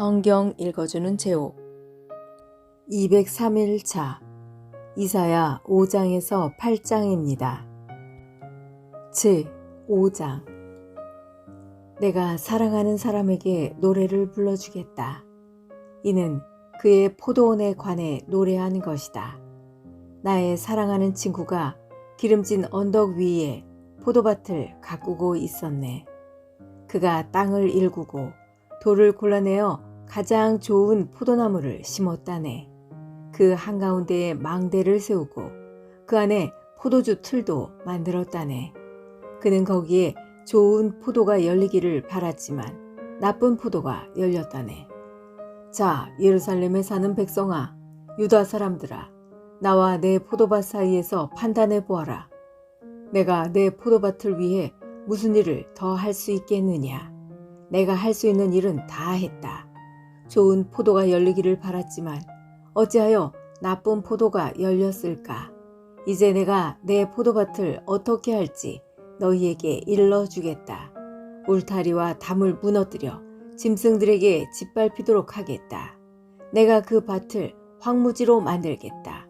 성경 읽어주는 제목 203일차 이사야 5장에서 8장입니다. 제5장 내가 사랑하는 사람에게 노래를 불러주겠다. 이는 그의 포도원에 관해 노래한 것이다. 나의 사랑하는 친구가 기름진 언덕 위에 포도밭을 가꾸고 있었네. 그가 땅을 일구고 돌을 골라내어 가장 좋은 포도나무를 심었다네. 그 한가운데에 망대를 세우고 그 안에 포도주 틀도 만들었다네. 그는 거기에 좋은 포도가 열리기를 바랐지만 나쁜 포도가 열렸다네. 자, 예루살렘에 사는 백성아, 유다 사람들아, 나와 내 포도밭 사이에서 판단해 보아라. 내가 내 포도밭을 위해 무슨 일을 더 할 수 있겠느냐? 내가 할 수 있는 일은 다 했다. 좋은 포도가 열리기를 바랐지만 어찌하여 나쁜 포도가 열렸을까? 이제 내가 내 포도밭을 어떻게 할지 너희에게 일러주겠다. 울타리와 담을 무너뜨려 짐승들에게 짓밟히도록 하겠다. 내가 그 밭을 황무지로 만들겠다.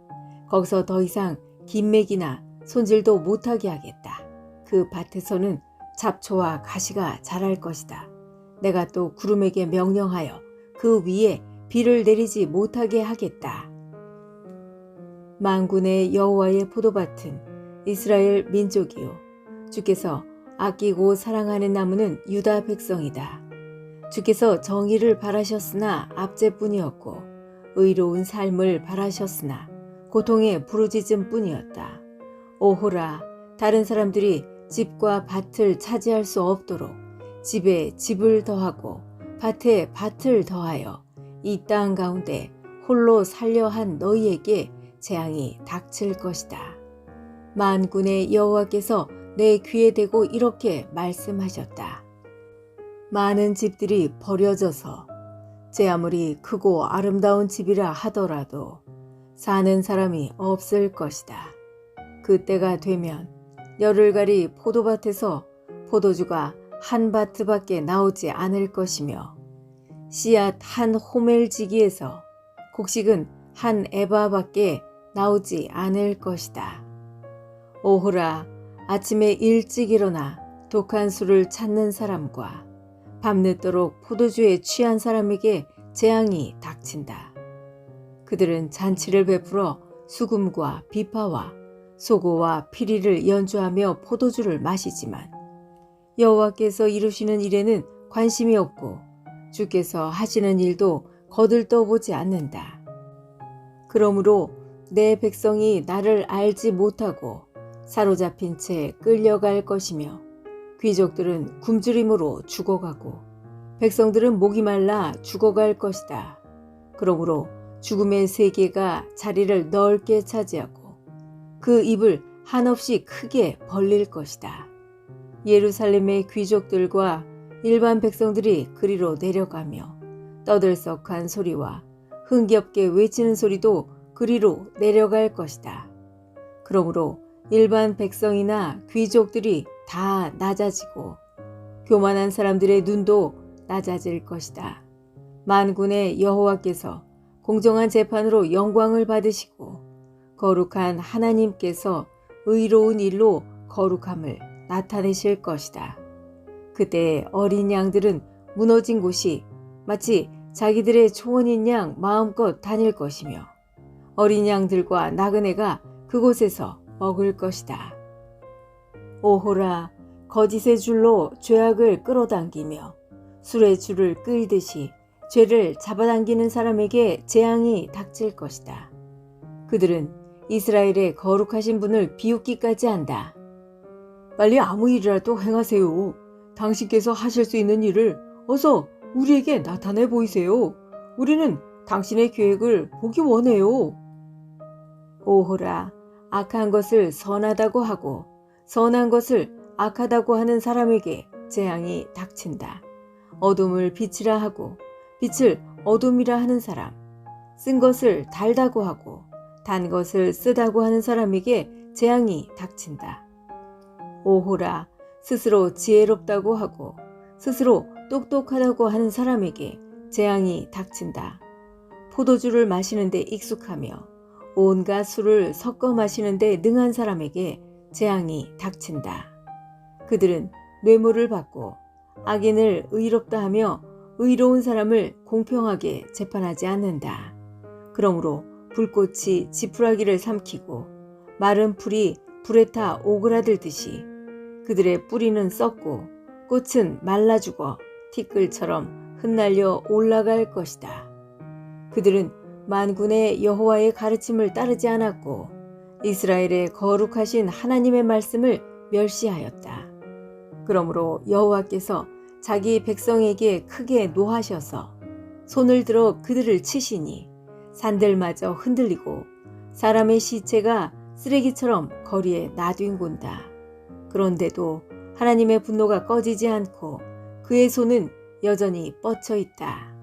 거기서 더 이상 긴맥이나 손질도 못하게 하겠다. 그 밭에서는 잡초와 가시가 자랄 것이다. 내가 또 구름에게 명령하여 그 위에 비를 내리지 못하게 하겠다. 만군의 여호와의 포도밭은 이스라엘 민족이요 주께서 아끼고 사랑하는 나무는 유다 백성이다. 주께서 정의를 바라셨으나 압제뿐이었고 의로운 삶을 바라셨으나 고통의 부르짖음 뿐이었다. 오호라, 다른 사람들이 집과 밭을 차지할 수 없도록 집에 집을 더하고 밭에 밭을 더하여 이 땅 가운데 홀로 살려 한 너희에게 재앙이 닥칠 것이다. 만군의 여호와께서 내 귀에 대고 이렇게 말씀하셨다. 많은 집들이 버려져서 제 아무리 크고 아름다운 집이라 하더라도 사는 사람이 없을 것이다. 그때가 되면 열흘가리 포도밭에서 포도주가 한 바트밖에 나오지 않을 것이며 씨앗 한 호멜지기에서 곡식은 한 에바밖에 나오지 않을 것이다. 오호라, 아침에 일찍 일어나 독한 술을 찾는 사람과 밤늦도록 포도주에 취한 사람에게 재앙이 닥친다. 그들은 잔치를 베풀어 수금과 비파와 소고와 피리를 연주하며 포도주를 마시지만 여호와께서 이루시는 일에는 관심이 없고 주께서 하시는 일도 거들떠보지 않는다. 그러므로 내 백성이 나를 알지 못하고 사로잡힌 채 끌려갈 것이며 귀족들은 굶주림으로 죽어가고 백성들은 목이 말라 죽어갈 것이다. 그러므로 죽음의 세계가 자리를 넓게 차지하고 그 입을 한없이 크게 벌릴 것이다. 예루살렘의 귀족들과 일반 백성들이 그리로 내려가며 떠들썩한 소리와 흥겹게 외치는 소리도 그리로 내려갈 것이다. 그러므로 일반 백성이나 귀족들이 다 낮아지고 교만한 사람들의 눈도 낮아질 것이다. 만군의 여호와께서 공정한 재판으로 영광을 받으시고 거룩한 하나님께서 의로운 일로 거룩함을 나타내실 것이다. 그때 어린 양들은 무너진 곳이 마치 자기들의 초원인 양 마음껏 다닐 것이며 어린 양들과 나그네가 그곳에서 먹을 것이다. 오호라, 거짓의 줄로 죄악을 끌어당기며 술의 줄을 끌듯이 죄를 잡아당기는 사람에게 재앙이 닥칠 것이다. 그들은 이스라엘의 거룩하신 분을 비웃기까지 한다. 빨리 아무 일이라도 행하세요. 당신께서 하실 수 있는 일을 어서 우리에게 나타내 보이세요. 우리는 당신의 계획을 보기 원해요. 오호라, 악한 것을 선하다고 하고 선한 것을 악하다고 하는 사람에게 재앙이 닥친다. 어둠을 빛이라 하고 빛을 어둠이라 하는 사람, 쓴 것을 달다고 하고 단 것을 쓰다고 하는 사람에게 재앙이 닥친다. 오호라, 스스로 지혜롭다고 하고 스스로 똑똑하다고 하는 사람에게 재앙이 닥친다. 포도주를 마시는데 익숙하며 온갖 술을 섞어 마시는데 능한 사람에게 재앙이 닥친다. 그들은 뇌물을 받고 악인을 의롭다 하며 의로운 사람을 공평하게 재판하지 않는다. 그러므로 불꽃이 지푸라기를 삼키고 마른 풀이 불에 타 오그라들듯이 그들의 뿌리는 썩고 꽃은 말라 죽어 티끌처럼 흩날려 올라갈 것이다. 그들은 만군의 여호와의 가르침을 따르지 않았고 이스라엘의 거룩하신 하나님의 말씀을 멸시하였다. 그러므로 여호와께서 자기 백성에게 크게 노하셔서 손을 들어 그들을 치시니 산들마저 흔들리고 사람의 시체가 쓰레기처럼 거리에 나뒹군다. 그런데도 하나님의 분노가 꺼지지 않고 그의 손은 여전히 뻗쳐 있다.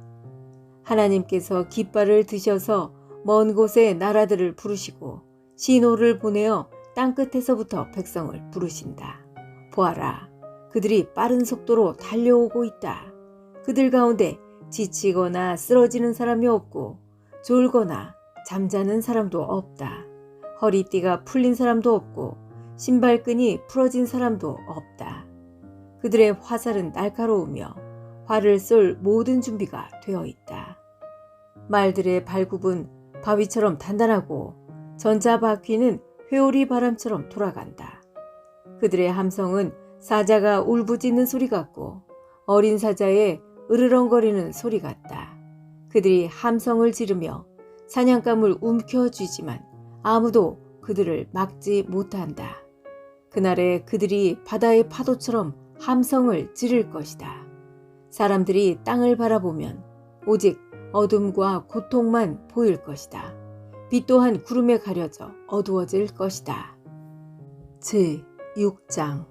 하나님께서 깃발을 드셔서 먼 곳의 나라들을 부르시고 신호를 보내어 땅끝에서부터 백성을 부르신다. 보아라, 그들이 빠른 속도로 달려오고 있다. 그들 가운데 지치거나 쓰러지는 사람이 없고 졸거나 잠자는 사람도 없다. 허리띠가 풀린 사람도 없고 신발끈이 풀어진 사람도 없다. 그들의 화살은 날카로우며 활을 쏠 모든 준비가 되어 있다. 말들의 발굽은 바위처럼 단단하고 전차 바퀴는 회오리 바람처럼 돌아간다. 그들의 함성은 사자가 울부짖는 소리 같고 어린 사자의 으르렁거리는 소리 같다. 그들이 함성을 지르며 사냥감을 움켜쥐지만 아무도 그들을 막지 못한다. 그날에 그들이 바다의 파도처럼 함성을 지를 것이다. 사람들이 땅을 바라보면 오직 어둠과 고통만 보일 것이다. 빛 또한 구름에 가려져 어두워질 것이다. 제6장.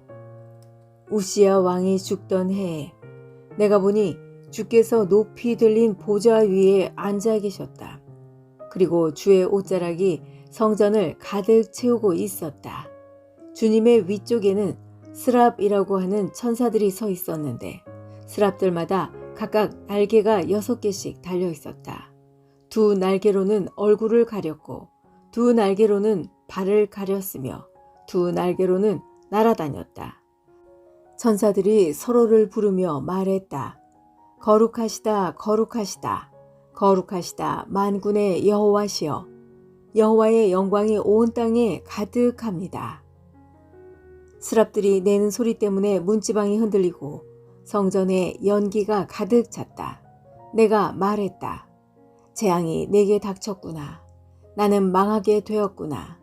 우시야 왕이 죽던 해에 내가 보니 주께서 높이 들린 보좌 위에 앉아 계셨다. 그리고 주의 옷자락이 성전을 가득 채우고 있었다. 주님의 위쪽에는 스랍이라고 하는 천사들이 서 있었는데 스랍들마다 각각 날개가 6개씩 달려 있었다. 두 날개로는 얼굴을 가렸고 두 날개로는 발을 가렸으며 두 날개로는 날아다녔다. 천사들이 서로를 부르며 말했다. 거룩하시다, 거룩하시다, 거룩하시다 만군의 여호와시여. 여호와의 영광이 온 땅에 가득합니다. 스랍들이 내는 소리 때문에 문지방이 흔들리고 성전에 연기가 가득 찼다. 내가 말했다. 재앙이 내게 닥쳤구나. 나는 망하게 되었구나.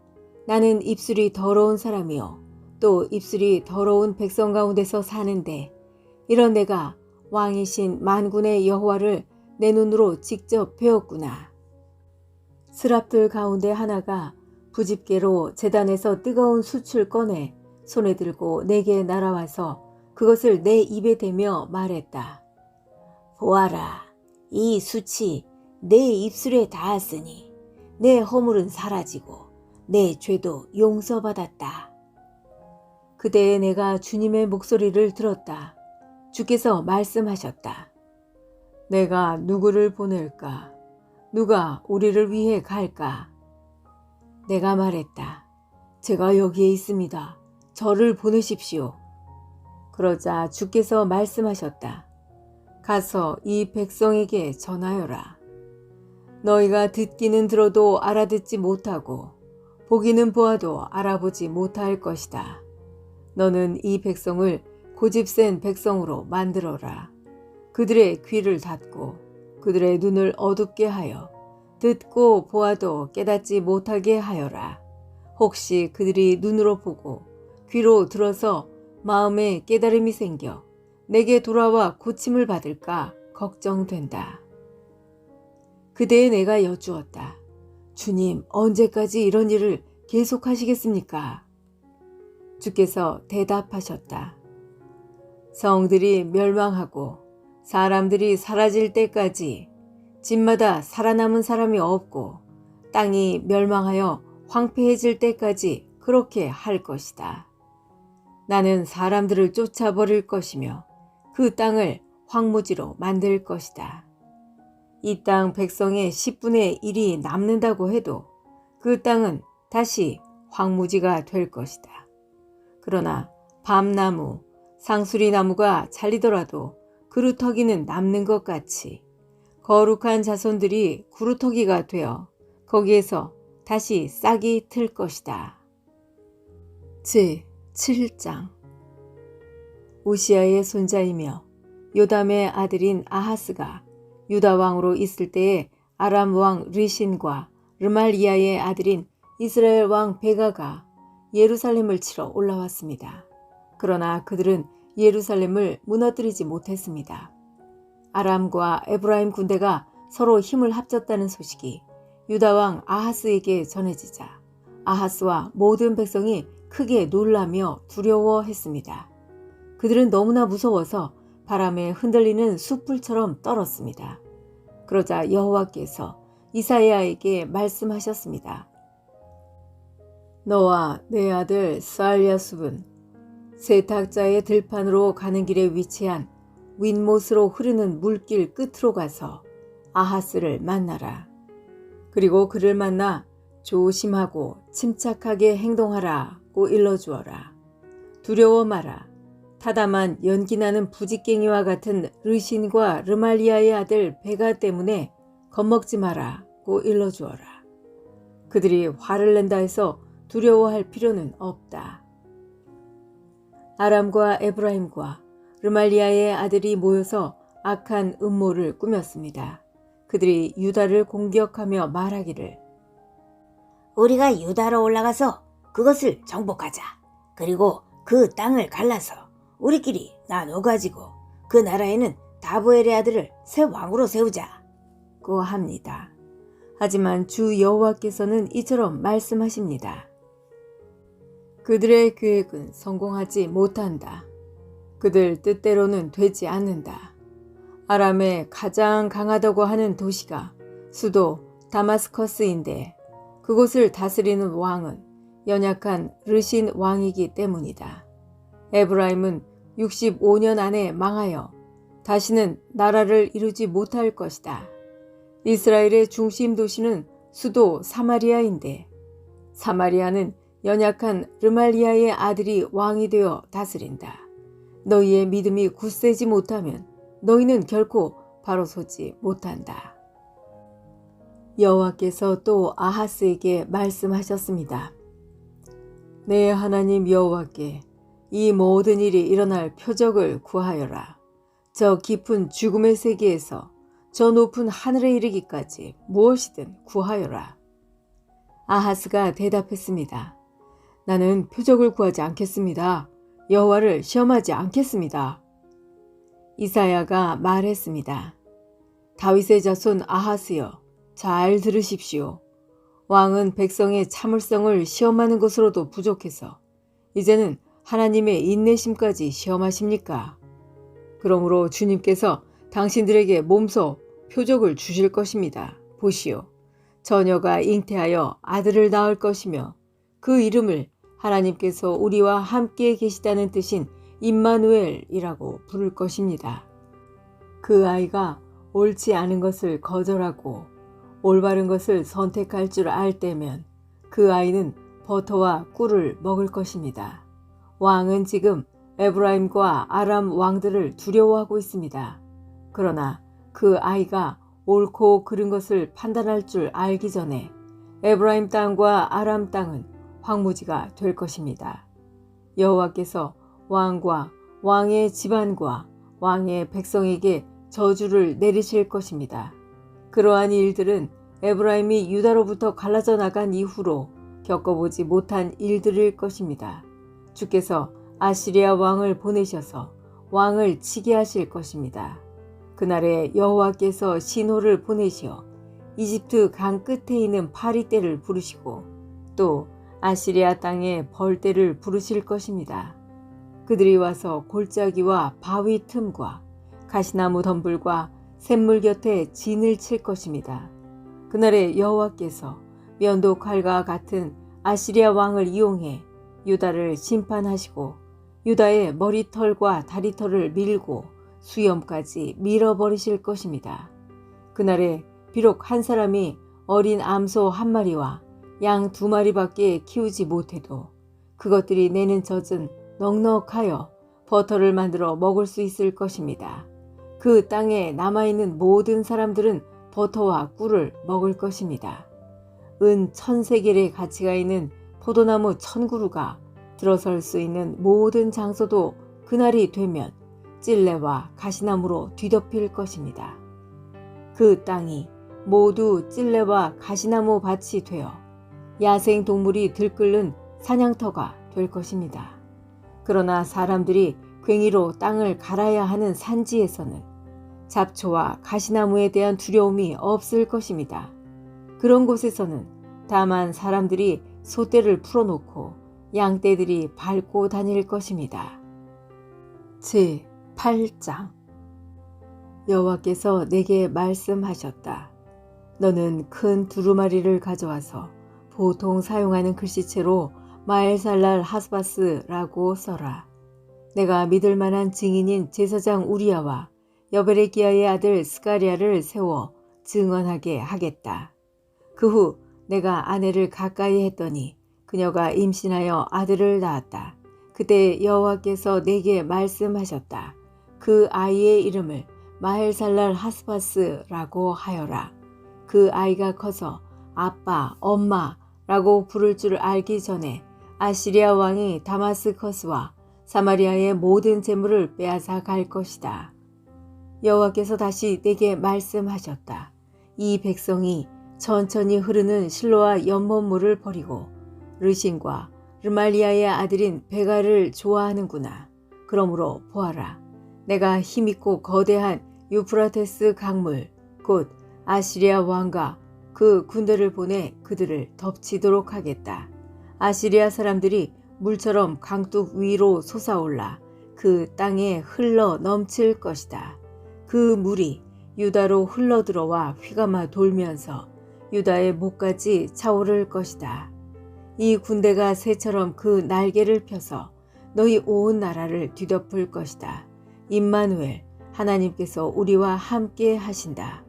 나는 입술이 더러운 사람이요 또 입술이 더러운 백성 가운데서 사는데 이런 내가 왕이신 만군의 여호와를 내 눈으로 직접 배웠구나. 스랍들 가운데 하나가 부집개로 제단에서 뜨거운 숯을 꺼내 손에 들고 내게 날아와서 그것을 내 입에 대며 말했다. 보아라, 이 숯이 내 입술에 닿았으니 내 허물은 사라지고 내 죄도 용서받았다. 그때에 내가 주님의 목소리를 들었다. 주께서 말씀하셨다. 내가 누구를 보낼까? 누가 우리를 위해 갈까? 내가 말했다. 제가 여기에 있습니다. 저를 보내십시오. 그러자 주께서 말씀하셨다. 가서 이 백성에게 전하여라. 너희가 듣기는 들어도 알아듣지 못하고 보기는 보아도 알아보지 못할 것이다. 너는 이 백성을 고집센 백성으로 만들어라. 그들의 귀를 닫고 그들의 눈을 어둡게 하여 듣고 보아도 깨닫지 못하게 하여라. 혹시 그들이 눈으로 보고 귀로 들어서 마음에 깨달음이 생겨 내게 돌아와 고침을 받을까 걱정된다. 그때에 내가 여쭈었다. 주님, 언제까지 이런 일을 계속하시겠습니까? 주께서 대답하셨다. 성들이 멸망하고 사람들이 사라질 때까지 집마다 살아남은 사람이 없고 땅이 멸망하여 황폐해질 때까지 그렇게 할 것이다. 나는 사람들을 쫓아버릴 것이며 그 땅을 황무지로 만들 것이다. 이 땅 백성의 10분의 1이 남는다고 해도 그 땅은 다시 황무지가 될 것이다. 그러나 밤나무, 상수리나무가 잘리더라도 그루터기는 남는 것 같이 거룩한 자손들이 그루터기가 되어 거기에서 다시 싹이 틀 것이다. 제7장 우시아의 손자이며 요담의 아들인 아하스가 유다 왕으로 있을 때에 아람 왕 르신과 르말리아의 아들인 이스라엘 왕 베가가 예루살렘을 치러 올라왔습니다. 그러나 그들은 예루살렘을 무너뜨리지 못했습니다. 아람과 에브라임 군대가 서로 힘을 합쳤다는 소식이 유다 왕 아하스에게 전해지자 아하스와 모든 백성이 크게 놀라며 두려워했습니다. 그들은 너무나 무서워서 바람에 흔들리는 숯불처럼 떨었습니다. 그러자 여호와께서 이사야에게 말씀하셨습니다. 너와 내 아들 스알랴숲은 세탁자의 들판으로 가는 길에 위치한 윗못으로 흐르는 물길 끝으로 가서 아하스를 만나라. 그리고 그를 만나 조심하고 침착하게 행동하라고 일러주어라. 두려워 마라. 타담한 연기나는 부직갱이와 같은 르신과 르말리아의 아들 베가 때문에 겁먹지 마라고 일러주어라. 그들이 화를 낸다 해서 두려워할 필요는 없다. 아람과 에브라임과 르말리아의 아들이 모여서 악한 음모를 꾸몄습니다. 그들이 유다를 공격하며 말하기를 우리가 유다로 올라가서 그것을 정복하자. 그리고 그 땅을 갈라서 우리끼리 나눠 가지고 그 나라에는 다브엘의 아들을 새 왕으로 세우자고 합니다. 하지만 주 여호와께서는 이처럼 말씀하십니다. 그들의 계획은 성공하지 못한다. 그들 뜻대로는 되지 않는다. 아람의 가장 강하다고 하는 도시가 수도 다마스커스인데 그곳을 다스리는 왕은 연약한 르신 왕이기 때문이다. 에브라임은 65년 안에 망하여 다시는 나라를 이루지 못할 것이다. 이스라엘의 중심 도시는 수도 사마리아인데 사마리아는 연약한 르말리아의 아들이 왕이 되어 다스린다. 너희의 믿음이 굳세지 못하면 너희는 결코 바로 서지 못한다. 여호와께서 또 아하스에게 말씀하셨습니다. 내 하나님 여호와께 이 모든 일이 일어날 표적을 구하여라. 저 깊은 죽음의 세계에서 저 높은 하늘에 이르기까지 무엇이든 구하여라. 아하스가 대답했습니다. 나는 표적을 구하지 않겠습니다. 여호와를 시험하지 않겠습니다. 이사야가 말했습니다. 다윗의 자손 아하스여, 잘 들으십시오. 왕은 백성의 참을성을 시험하는 것으로도 부족해서 이제는 하나님의 인내심까지 시험하십니까? 그러므로 주님께서 당신들에게 몸소 표적을 주실 것입니다. 보시오. 처녀가 잉태하여 아들을 낳을 것이며 그 이름을 하나님께서 우리와 함께 계시다는 뜻인 임마누엘이라고 부를 것입니다. 그 아이가 옳지 않은 것을 거절하고 올바른 것을 선택할 줄 알 때면 그 아이는 버터와 꿀을 먹을 것입니다. 왕은 지금 에브라임과 아람 왕들을 두려워하고 있습니다. 그러나 그 아이가 옳고 그른 것을 판단할 줄 알기 전에 에브라임 땅과 아람 땅은 황무지가 될 것입니다. 여호와께서 왕과 왕의 집안과 왕의 백성에게 저주를 내리실 것입니다. 그러한 일들은 에브라임이 유다로부터 갈라져 나간 이후로 겪어보지 못한 일들일 것입니다. 주께서 아시리아 왕을 보내셔서 왕을 치게 하실 것입니다. 그날에 여호와께서 신호를 보내시어 이집트 강 끝에 있는 파리떼를 부르시고 또 아시리아 땅에 벌떼를 부르실 것입니다. 그들이 와서 골짜기와 바위 틈과 가시나무 덤불과 샘물 곁에 진을 칠 것입니다. 그날에 여호와께서 면도 칼과 같은 아시리아 왕을 이용해 유다를 심판하시고 유다의 머리털과 다리털을 밀고 수염까지 밀어버리실 것입니다. 그날에 비록 한 사람이 어린 암소 한 마리와 양 두 마리밖에 키우지 못해도 그것들이 내는 젖은 넉넉하여 버터를 만들어 먹을 수 있을 것입니다. 그 땅에 남아있는 모든 사람들은 버터와 꿀을 먹을 것입니다. 은 1000세겔의 가치가 있는 포도나무 1000그루가 들어설 수 있는 모든 장소도 그날이 되면 찔레와 가시나무로 뒤덮일 것입니다. 그 땅이 모두 찔레와 가시나무 밭이 되어 야생 동물이 들끓는 사냥터가 될 것입니다. 그러나 사람들이 괭이로 땅을 갈아야 하는 산지에서는 잡초와 가시나무에 대한 두려움이 없을 것입니다. 그런 곳에서는 다만 사람들이 소떼를 풀어놓고 양떼들이 밟고 다닐 것입니다. 제8장 여호와께서 내게 말씀하셨다. 너는 큰 두루마리를 가져와서 보통 사용하는 글씨체로 마엘살랄 하스바스라고 써라. 내가 믿을 만한 증인인 제사장 우리야와 여베레기야의 아들 스가랴를 세워 증언하게 하겠다. 그 후 내가 아내를 가까이 했더니 그녀가 임신하여 아들을 낳았다. 그때 여호와께서 내게 말씀하셨다. 그 아이의 이름을 마헬살랄 하스바스라고 하여라. 그 아이가 커서 아빠, 엄마라고 부를 줄 알기 전에 아시리아 왕이 다마스커스와 사마리아의 모든 재물을 빼앗아 갈 것이다. 여호와께서 다시 내게 말씀하셨다. 이 백성이 천천히 흐르는 실로아 연못물을 버리고 르신과 르말리아의 아들인 베가를 좋아하는구나. 그러므로 보아라. 내가 힘있고 거대한 유프라테스 강물 곧 아시리아 왕과 그 군대를 보내 그들을 덮치도록 하겠다. 아시리아 사람들이 물처럼 강둑 위로 솟아올라 그 땅에 흘러 넘칠 것이다. 그 물이 유다로 흘러들어와 휘감아 돌면서 유다의 목까지 차오를 것이다. 이 군대가 새처럼 그 날개를 펴서 너희 온 나라를 뒤덮을 것이다. 임마누엘, 하나님께서 우리와 함께 하신다.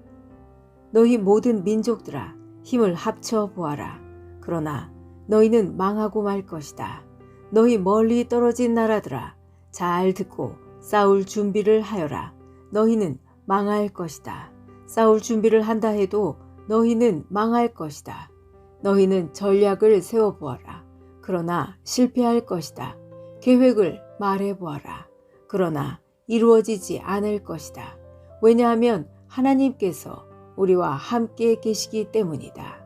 너희 모든 민족들아, 힘을 합쳐 보아라. 그러나 너희는 망하고 말 것이다. 너희 멀리 떨어진 나라들아, 잘 듣고 싸울 준비를 하여라. 너희는 망할 것이다. 싸울 준비를 한다 해도 너희는 망할 것이다. 너희는 전략을 세워보아라. 그러나 실패할 것이다. 계획을 말해보아라. 그러나 이루어지지 않을 것이다. 왜냐하면 하나님께서 우리와 함께 계시기 때문이다.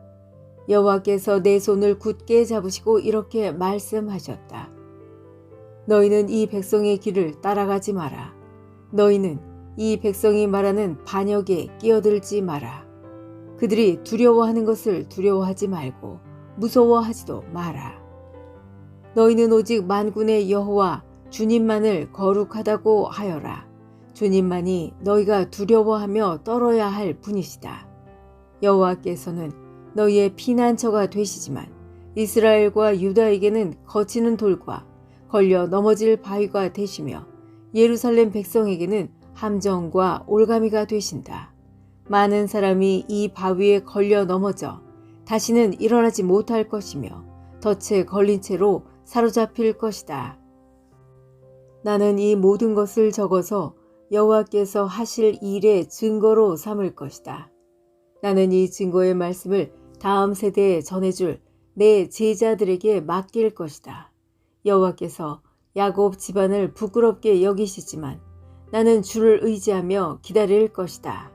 여호와께서 내 손을 굳게 잡으시고 이렇게 말씀하셨다. 너희는 이 백성의 길을 따라가지 마라. 너희는 이 백성이 말하는 반역에 끼어들지 마라. 그들이 두려워하는 것을 두려워하지 말고 무서워하지도 마라. 너희는 오직 만군의 여호와 주님만을 거룩하다고 하여라. 주님만이 너희가 두려워하며 떨어야 할 분이시다. 여호와께서는 너희의 피난처가 되시지만 이스라엘과 유다에게는 거치는 돌과 걸려 넘어질 바위가 되시며 예루살렘 백성에게는 함정과 올가미가 되신다. 많은 사람이 이 바위에 걸려 넘어져 다시는 일어나지 못할 것이며 덫에 걸린 채로 사로잡힐 것이다. 나는 이 모든 것을 적어서 여호와께서 하실 일의 증거로 삼을 것이다. 나는 이 증거의 말씀을 다음 세대에 전해줄 내 제자들에게 맡길 것이다. 여호와께서 야곱 집안을 부끄럽게 여기시지만 나는 주를 의지하며 기다릴 것이다.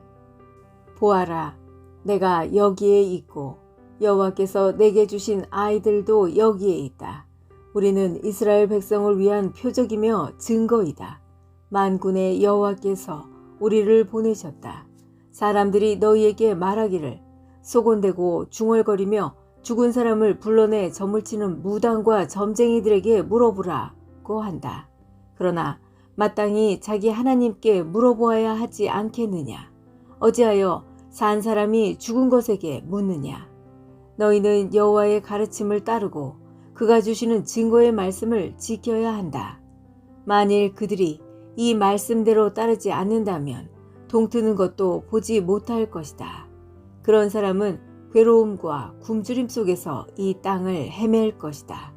보아라, 내가 여기에 있고 여호와께서 내게 주신 아이들도 여기에 있다. 우리는 이스라엘 백성을 위한 표적이며 증거이다. 만군의 여호와께서 우리를 보내셨다. 사람들이 너희에게 말하기를 소곤대고 중얼거리며 죽은 사람을 불러내 저물치는 무당과 점쟁이들에게 물어보라고 한다. 그러나 마땅히 자기 하나님께 물어보아야 하지 않겠느냐? 어찌하여 산 사람이 죽은 것에게 묻느냐? 너희는 여호와의 가르침을 따르고 그가 주시는 증거의 말씀을 지켜야 한다. 만일 그들이 이 말씀대로 따르지 않는다면 동트는 것도 보지 못할 것이다. 그런 사람은 괴로움과 굶주림 속에서 이 땅을 헤맬 것이다.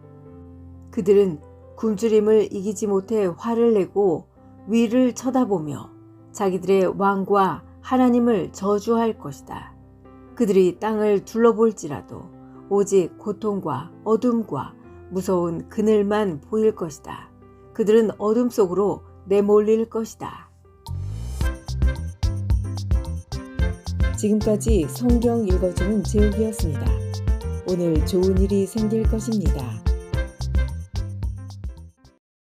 그들은 굶주림을 이기지 못해 화를 내고 위를 쳐다보며 자기들의 왕과 하나님을 저주할 것이다. 그들이 땅을 둘러볼지라도 오직 고통과 어둠과 무서운 그늘만 보일 것이다. 그들은 어둠 속으로 내몰릴 것이다. 지금까지 성경 읽어주는 제옥이었습니다. 오늘 좋은 일이 생길 것입니다.